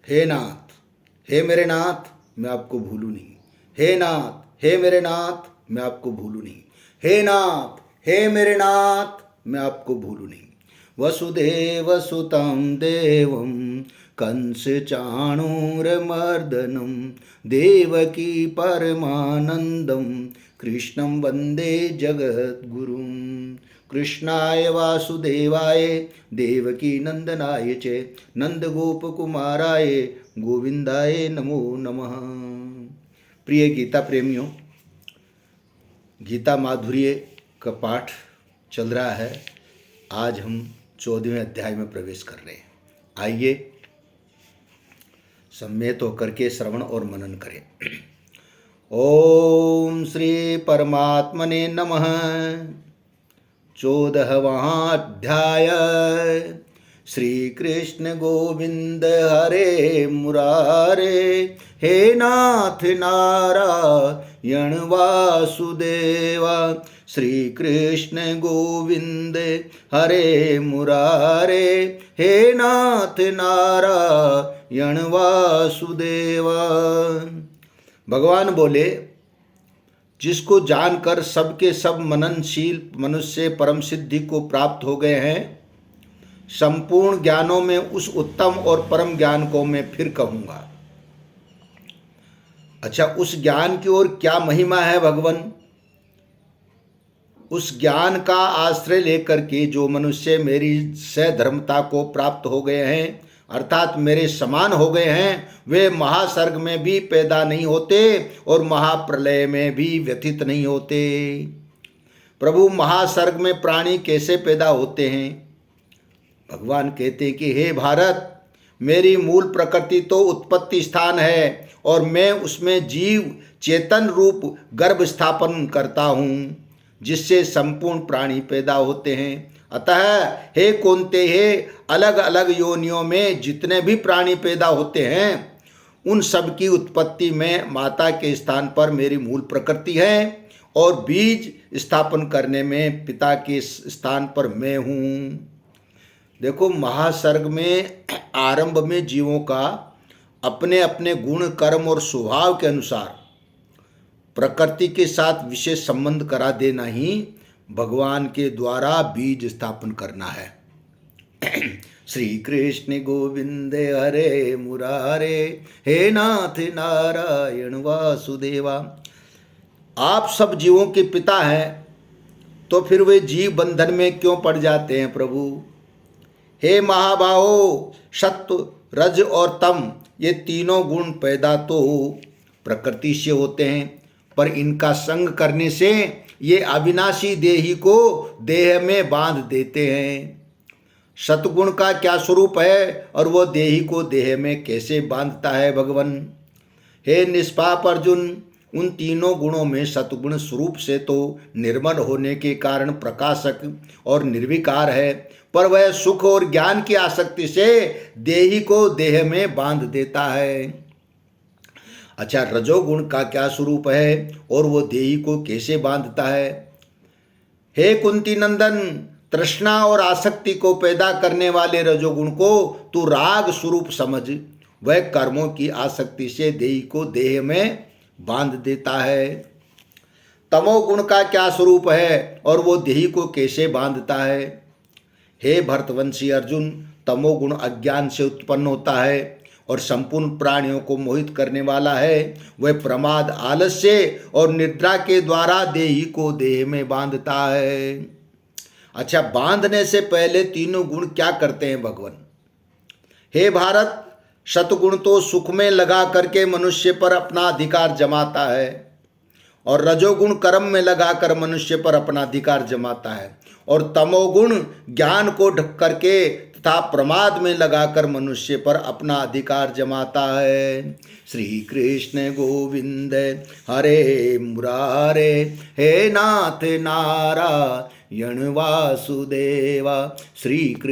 हे नाथ, हे मेरे नाथ, मैं आपको भूलूं नहीं। हे नाथ, हे मेरे नाथ, मैं आपको भूलूं नहीं। हे नाथ, हे मेरे नाथ, मैं आपको भूलूं नहीं। वसुदेव सुतं देवं कंस चाणूरमर्दनं देवकी परमानंदं कृष्णं वंदे जगद्गुरुं। कृष्णाय वासुदेवाय देवकी नंदनाय च नंदगोपकुमाराय गोविंदाय नमो नमः। प्रिय गीता प्रेमियों, गीता माधुर्य का पाठ चल रहा है। आज हम 14वें अध्याय में प्रवेश कर रहे हैं। आइए सम्मिलित होकर के श्रवण और मनन करें। ओम श्री परमात्मने नमः। 14वां अध्याय। श्री कृष्ण गोविंद हरे मुरारे, हे नाथ नारायण वासुदेवा। श्री कृष्ण गोविंद हरे मुरारे, हे नाथ नारायण वासुदेवा। भगवान बोले, जिसको जानकर सबके सब मननशील मनुष्य परम सिद्धि को प्राप्त हो गए हैं, संपूर्ण ज्ञानों में उस उत्तम और परम ज्ञान को मैं फिर कहूँगा। अच्छा, उस ज्ञान की ओर क्या महिमा है भगवान? उस ज्ञान का आश्रय लेकर के जो मनुष्य मेरी सधर्मता को प्राप्त हो गए हैं, अर्थात मेरे समान हो गए हैं, वे महासर्ग में भी पैदा नहीं होते और महाप्रलय में भी व्यथित नहीं होते। प्रभु, महासर्ग में प्राणी कैसे पैदा होते हैं? भगवान कहते हैं कि हे भारत, मेरी मूल प्रकृति तो उत्पत्ति स्थान है और मैं उसमें जीव चेतन रूप गर्भ स्थापन करता हूँ, जिससे संपूर्ण प्राणी पैदा होते हैं। अतः हे कौन्ते, हे अलग अलग योनियों में जितने भी प्राणी पैदा होते हैं, उन सब की उत्पत्ति में माता के स्थान पर मेरी मूल प्रकृति है और बीज स्थापन करने में पिता के स्थान पर मैं हूँ। देखो, महासर्ग में आरंभ में जीवों का अपने अपने गुण कर्म और स्वभाव के अनुसार प्रकृति के साथ विशेष संबंध करा देना ही भगवान के द्वारा बीज स्थापन करना है। श्री कृष्ण गोविंद हरे मुरारे, हे नाथ नारायण वासुदेवा। आप सब जीवों के पिता हैं, तो फिर वे जीव बंधन में क्यों पड़ जाते हैं प्रभु? हे महाबाहो, सत्व रज और तम, ये तीनों गुण पैदा तो प्रकृति से होते हैं, पर इनका संग करने से ये अविनाशी देही को देह में बांध देते हैं। सतगुण का क्या स्वरूप है और वो देही को देह में कैसे बांधता है भगवान? हे निष्पाप अर्जुन, उन तीनों गुणों में सतगुण स्वरूप से तो निर्मल होने के कारण प्रकाशक और निर्विकार है, पर वह सुख और ज्ञान की आसक्ति से देही को देह में बांध देता है। अच्छा, रजोगुण का क्या स्वरूप है और वो देही को कैसे बांधता है? हे कुंती नंदन, तृष्णा और आसक्ति को पैदा करने वाले रजोगुण को तू राग स्वरूप समझ। वह कर्मों की आसक्ति से देही को देह में बांध देता है। तमोगुण का क्या स्वरूप है और वो देही को कैसे बांधता है? हे भरतवंशी अर्जुन, तमोगुण अज्ञान से उत्पन्न होता है और संपूर्ण प्राणियों को मोहित करने वाला है। वह प्रमाद, आलस्य और निद्रा के द्वारा देही को देह में बांधता है। अच्छा, बांधने से पहले तीनों गुण क्या करते हैं भगवान? हे भारत, सतगुण तो सुख में लगा करके मनुष्य पर अपना अधिकार जमाता है और रजोगुण कर्म में लगाकर मनुष्य पर अपना अधिकार जमाता है, और तमोगुण ज्ञान को ढक करके तथा प्रमाद में लगाकर मनुष्य पर अपना अधिकार जमाता है। श्री कृष्ण गोविंद हरे मुरारे, हे नाथ नारायण वासुदेवा। श्री